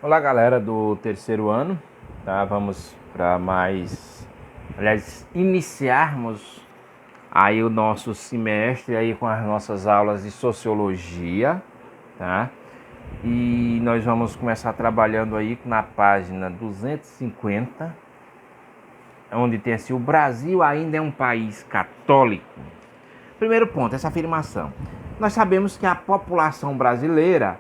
Olá, galera do terceiro ano, tá? Vamos para iniciarmos aí o nosso semestre aí com as nossas aulas de sociologia, tá? E nós vamos começar trabalhando aí na página 250, onde tem assim: o Brasil ainda é um país católico. Primeiro ponto, essa afirmação. Nós sabemos que a população brasileira,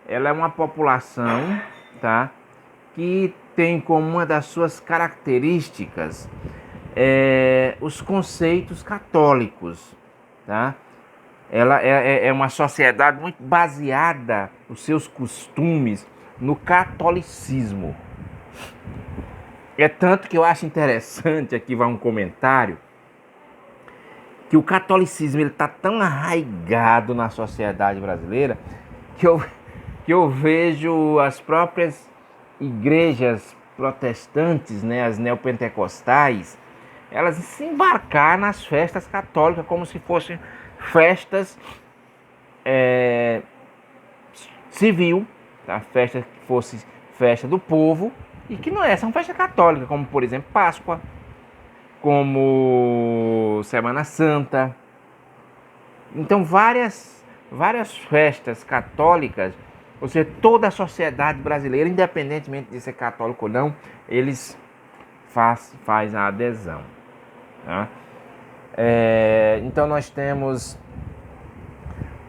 ela é uma população, tá, que tem como uma das suas características os conceitos católicos, tá? Ela é uma sociedade muito baseada, os seus costumes, no catolicismo. É tanto que eu acho interessante, aqui vai um comentário, que o catolicismo está tão arraigado na sociedade brasileira que eu vejo as próprias igrejas protestantes, né, as neopentecostais, elas se embarcar nas festas católicas como se fossem festas civil, tá? Festa que fosse festa do povo e que não é, são festas católicas, como por exemplo Páscoa, como Semana Santa. Então várias festas católicas, ou seja, toda a sociedade brasileira, independentemente de ser católico ou não, eles faz a adesão. Tá? Então nós temos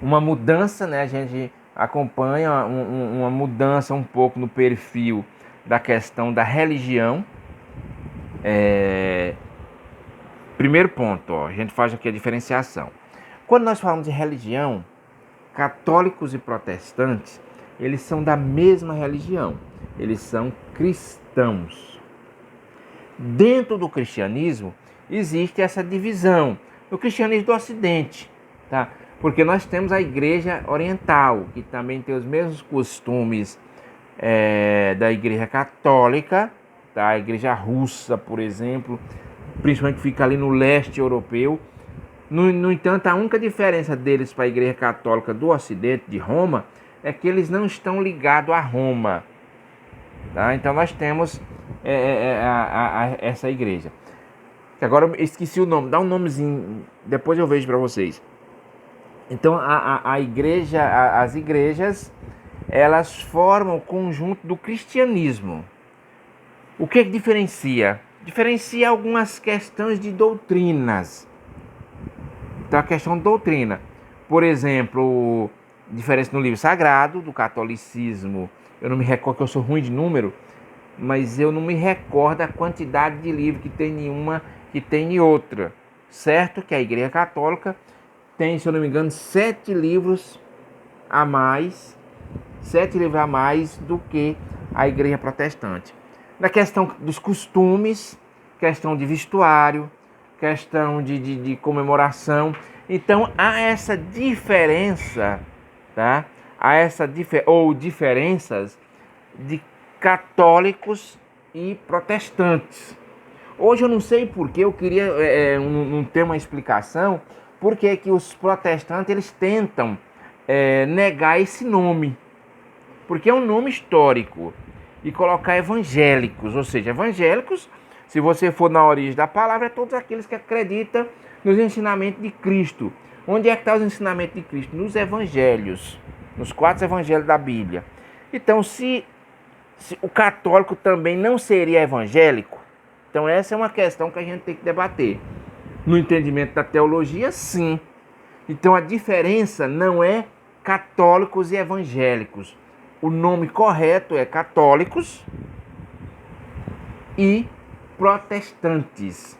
uma mudança, né? A gente acompanha uma mudança um pouco no perfil da questão da religião. Primeiro ponto, ó, a gente faz aqui a diferenciação. Quando nós falamos de religião, católicos e protestantes, eles são da mesma religião, eles são cristãos. Dentro do cristianismo existe essa divisão, no cristianismo do Ocidente, tá? Porque nós temos a igreja oriental, que também tem os mesmos costumes da igreja católica, tá? A igreja russa, por exemplo, principalmente que fica ali no leste europeu. No entanto, a única diferença deles para a igreja católica do Ocidente, de Roma, é que eles não estão ligados a Roma. Tá? Então nós temos essa igreja. Que agora eu esqueci o nome, dá um nomezinho, depois eu vejo para vocês. Então a igreja, as igrejas, elas formam o conjunto do cristianismo. O que diferencia? Diferencia algumas questões de doutrinas. Então a questão de doutrina, por exemplo, diferença no livro sagrado do catolicismo. Eu não me recordo, que eu sou ruim de número, mas eu não me recordo a quantidade de livros que tem em uma, que tem em outra. Certo que a Igreja Católica tem, se eu não me engano, 7 livros a mais do que a Igreja Protestante. Na questão dos costumes, questão de vestuário, questão de comemoração. Então há essa diferença, tá? Ou diferenças de católicos e protestantes. Hoje eu não sei porquê, eu queria não ter uma explicação, porque que os protestantes eles tentam negar esse nome, porque é um nome histórico, e colocar evangélicos, ou seja, evangélicos, se você for na origem da palavra, é todos aqueles que acreditam nos ensinamentos de Cristo. Onde é que está os ensinamentos de Cristo? Nos evangelhos, nos 4 evangelhos da Bíblia. Então, se o católico também não seria evangélico, então essa é uma questão que a gente tem que debater. No entendimento da teologia, sim. Então a diferença não é católicos e evangélicos. O nome correto é católicos e protestantes.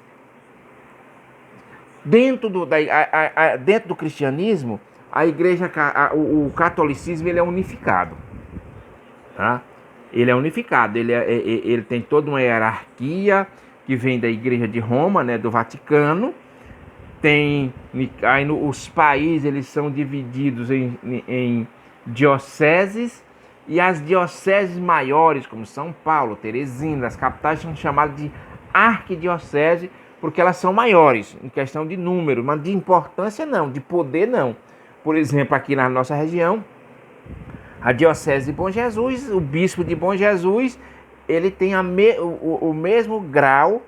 Dentro do cristianismo, a igreja, o catolicismo, ele é unificado, tá? Ele é unificado, ele tem toda uma hierarquia que vem da Igreja de Roma, né, do Vaticano. Tem aí os países, eles são divididos em dioceses, e as dioceses maiores, como São Paulo, Teresina, as capitais, são chamadas de arquidiocese, porque elas são maiores em questão de número, mas de importância não, de poder não. Por exemplo, aqui na nossa região, A diocese de Bom Jesus, o bispo de Bom Jesus, ele tem o mesmo grau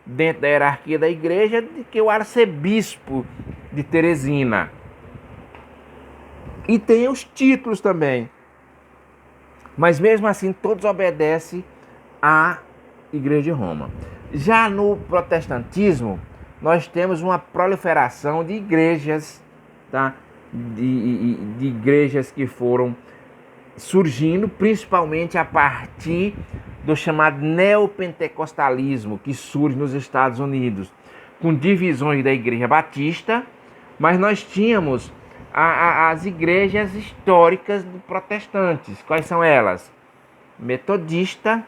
dentro da hierarquia da igreja que o arcebispo de Teresina. E tem os títulos também. Mas mesmo assim, todos obedecem à Igreja de Roma. Já no protestantismo, nós temos uma proliferação de igrejas, tá? De igrejas que foram surgindo, principalmente a partir do chamado neopentecostalismo, que surge nos Estados Unidos, com divisões da Igreja Batista, mas nós tínhamos as igrejas históricas protestantes. Quais são elas? Metodista,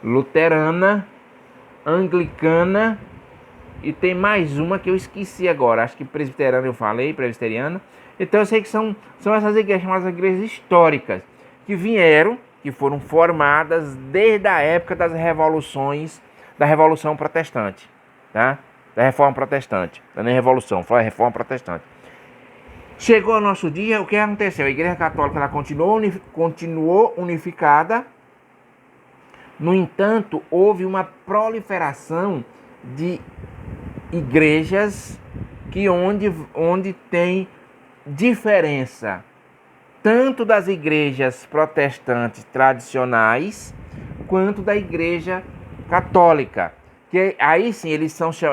luterana, anglicana, e tem mais uma que eu esqueci agora, acho que presbiteriana eu falei, presbiteriana. Então eu sei que são essas igrejas chamadas igrejas históricas, que vieram, que foram formadas desde a época das revoluções, da Revolução Protestante, tá? Da Reforma Protestante, não é nem Revolução, foi a Reforma Protestante. Chegou o nosso dia, o que aconteceu? A Igreja Católica ela continuou unificada. No entanto, houve uma proliferação de igrejas que onde tem diferença tanto das igrejas protestantes tradicionais quanto da Igreja Católica. Que aí sim,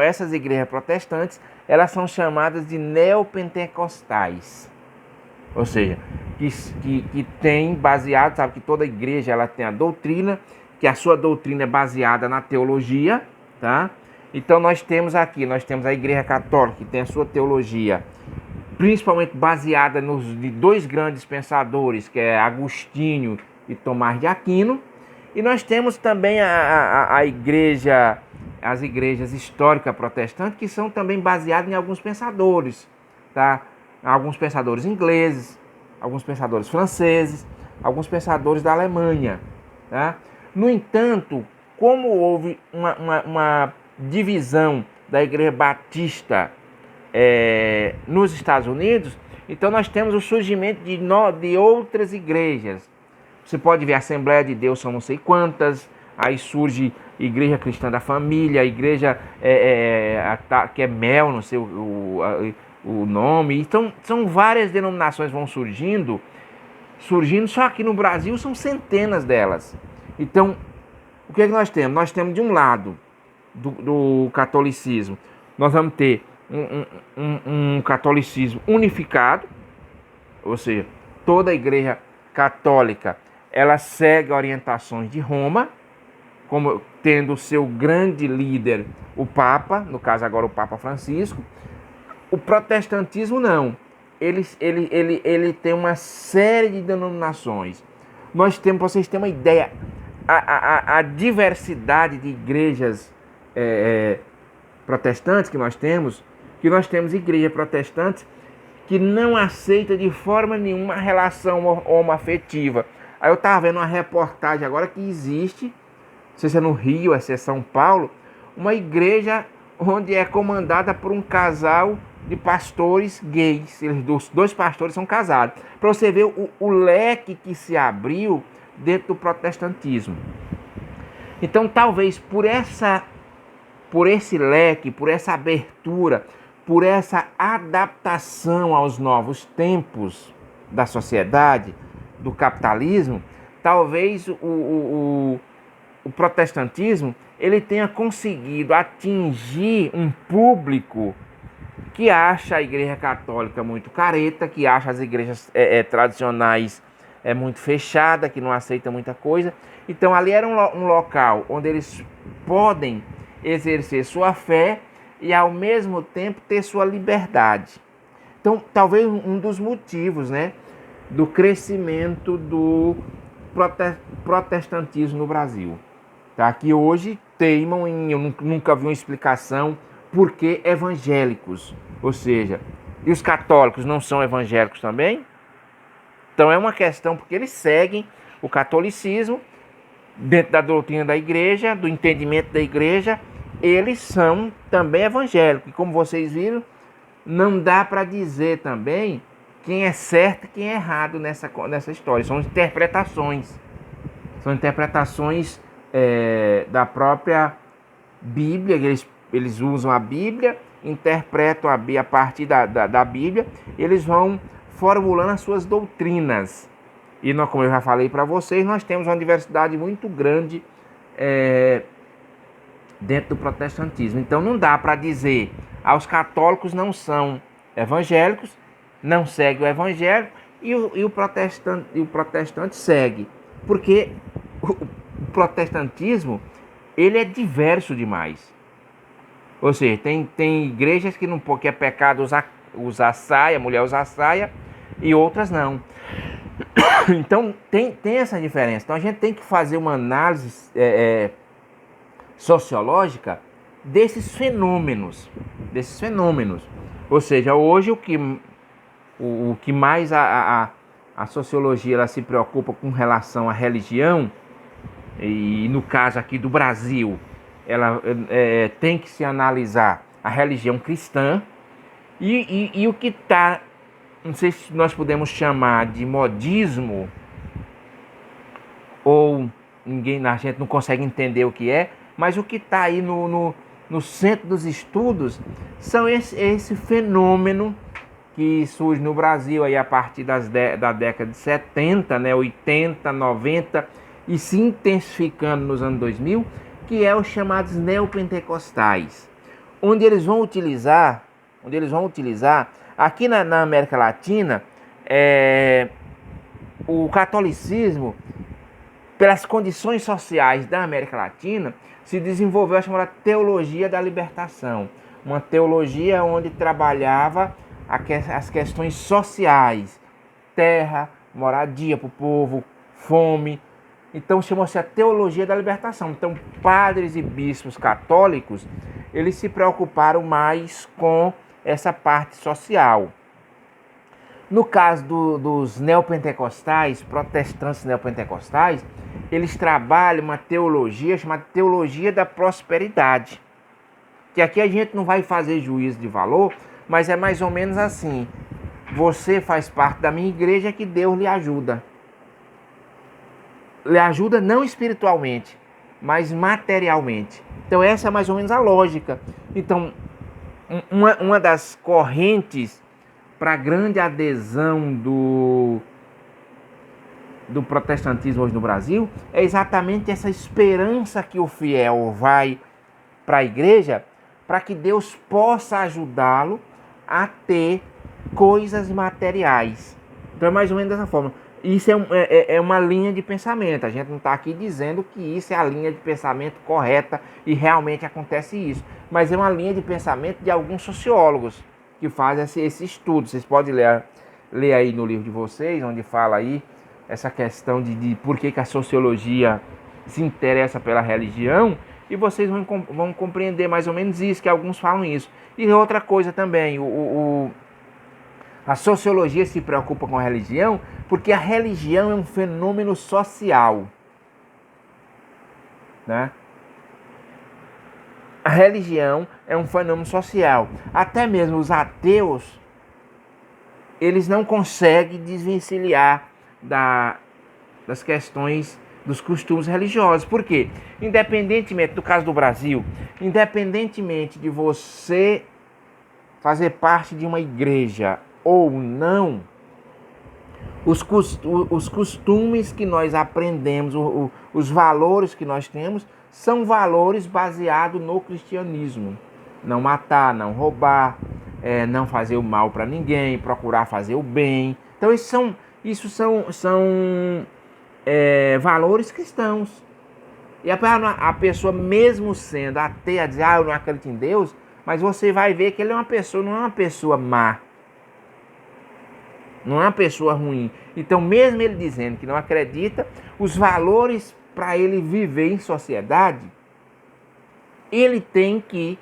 essas igrejas protestantes, elas são chamadas de neopentecostais. Ou seja, que tem baseado, sabe que toda igreja ela tem a doutrina, que a sua doutrina é baseada na teologia, tá? Então nós temos a Igreja Católica, que tem a sua teologia, principalmente baseada de dois grandes pensadores, que é Agostinho e Tomás de Aquino. E nós temos também as igrejas históricas protestantes, que são também baseadas em alguns pensadores, tá? Alguns pensadores ingleses, alguns pensadores franceses, alguns pensadores da Alemanha, tá? No entanto, como houve uma divisão da Igreja Batista nos Estados Unidos, então nós temos o surgimento de outras igrejas. Você pode ver a Assembleia de Deus, são não sei quantas, aí surge Igreja Cristã da Família, a igreja que é Mel, não sei o nome. Então são várias denominações vão surgindo, só aqui no Brasil são centenas delas. Então, o que é que nós temos? Nós temos de um lado do catolicismo, nós vamos ter um catolicismo unificado, ou seja, toda a igreja católica ela segue orientações de Roma, como tendo o seu grande líder, o Papa, no caso agora o Papa Francisco. O protestantismo não, ele tem uma série de denominações. Nós temos, para vocês terem uma ideia, a diversidade de igrejas protestantes que nós temos igreja protestante que não aceita de forma nenhuma a relação homoafetiva. Aí eu estava vendo uma reportagem agora que existe, não sei se é no Rio, se é São Paulo, uma igreja onde é comandada por um casal de pastores gays. Os dois pastores são casados. Para você ver o leque que se abriu dentro do protestantismo. Então, talvez por esse leque, por essa abertura, por essa adaptação aos novos tempos da sociedade, do capitalismo, talvez o protestantismo ele tenha conseguido atingir um público que acha a Igreja Católica muito careta, que acha as igrejas tradicionais muito fechada, que não aceita muita coisa. Então ali era um local onde eles podem exercer sua fé e ao mesmo tempo ter sua liberdade. Então talvez um dos motivos, né, do crescimento do protestantismo no Brasil, tá? Que hoje teimam eu nunca vi uma explicação por que evangélicos, ou seja, e os católicos não são evangélicos também? Então é uma questão porque eles seguem o catolicismo dentro da doutrina da igreja, do entendimento da igreja, eles são também evangélicos. E como vocês viram, não dá para dizer também quem é certo e quem é errado nessa história. São interpretações. São interpretações da própria Bíblia. Eles usam a Bíblia, interpretam a partir da Bíblia, eles vão formulando as suas doutrinas. E nós, como eu já falei para vocês, nós temos uma diversidade muito grande dentro do protestantismo. Então não dá para dizer, os católicos não são evangélicos, não seguem o evangelho, e o protestante segue. Porque o protestantismo, ele é diverso demais. Ou seja, tem igrejas que é pecado usar saia, mulher usar saia, e outras não. Então tem essa diferença. Então a gente tem que fazer uma análise sociológica desses fenômenos. Ou seja, hoje o que mais a sociologia ela se preocupa com relação à religião, e no caso aqui do Brasil, ela tem que se analisar a religião cristã e o que está, não sei se nós podemos chamar de modismo, ou a gente não consegue entender o que é, mas o que está aí no centro dos estudos são esse fenômeno que surge no Brasil aí a partir da década de 70, 80, 90, e se intensificando nos anos 2000, que é os chamados neopentecostais, onde eles vão utilizar aqui na América Latina, o catolicismo, pelas condições sociais da América Latina, se desenvolveu a chamada teologia da libertação, uma teologia onde trabalhava as questões sociais, terra, moradia para o povo, fome. Então chamou-se a teologia da libertação. Então padres e bispos católicos, eles se preocuparam mais com essa parte social. No caso dos neopentecostais, protestantes neopentecostais, eles trabalham uma teologia chamada teologia da prosperidade. Que aqui a gente não vai fazer juízo de valor, mas é mais ou menos assim: você faz parte da minha igreja, que Deus lhe ajuda. Lhe ajuda não espiritualmente, mas materialmente. Então essa é mais ou menos a lógica. Então, uma das correntes para a grande adesão do protestantismo hoje no Brasil é exatamente essa esperança que o fiel vai para a igreja, para que Deus possa ajudá-lo a ter coisas materiais. Então é mais ou menos dessa forma. Isso é uma linha de pensamento. A gente não está aqui dizendo que isso é a linha de pensamento correta e realmente acontece isso. Mas é uma linha de pensamento de alguns sociólogos que fazem esse estudo. Vocês podem ler aí no livro de vocês, onde fala aí essa questão de por que a sociologia se interessa pela religião, e vocês vão compreender mais ou menos isso, que alguns falam isso. E outra coisa também, a sociologia se preocupa com a religião porque a religião é um fenômeno social, né? A religião é um fenômeno social. Até mesmo os ateus, eles não conseguem desvencilhar das questões dos costumes religiosos. Por quê? Independentemente, do caso do Brasil, independentemente de você fazer parte de uma igreja ou não, os costumes que nós aprendemos, os valores que nós temos, são valores baseados no cristianismo. Não matar, não roubar, não fazer o mal para ninguém, procurar fazer o bem. Então isso são valores cristãos. E a pessoa, mesmo sendo ateia, dizer, eu não acredito em Deus, mas você vai ver que ele não é uma pessoa má. Não é uma pessoa ruim. Então, mesmo ele dizendo que não acredita, os valores para ele viver em sociedade, ele tem que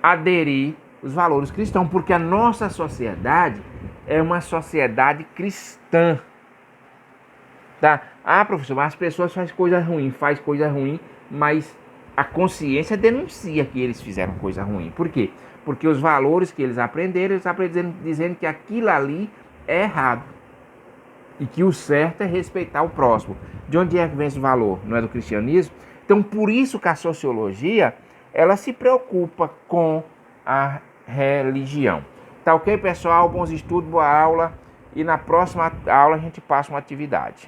aderir os valores cristãos, porque a nossa sociedade é uma sociedade cristã. Tá? Professor, mas as pessoas fazem coisa ruim, mas a consciência denuncia que eles fizeram coisa ruim. Por quê? Porque os valores que eles aprenderam dizendo que aquilo ali é errado. E que o certo é respeitar o próximo. De onde é que vem esse valor? Não é do cristianismo? Então, por isso que a sociologia, ela se preocupa com a religião. Tá ok, pessoal? Bons estudos, boa aula. E na próxima aula a gente passa uma atividade.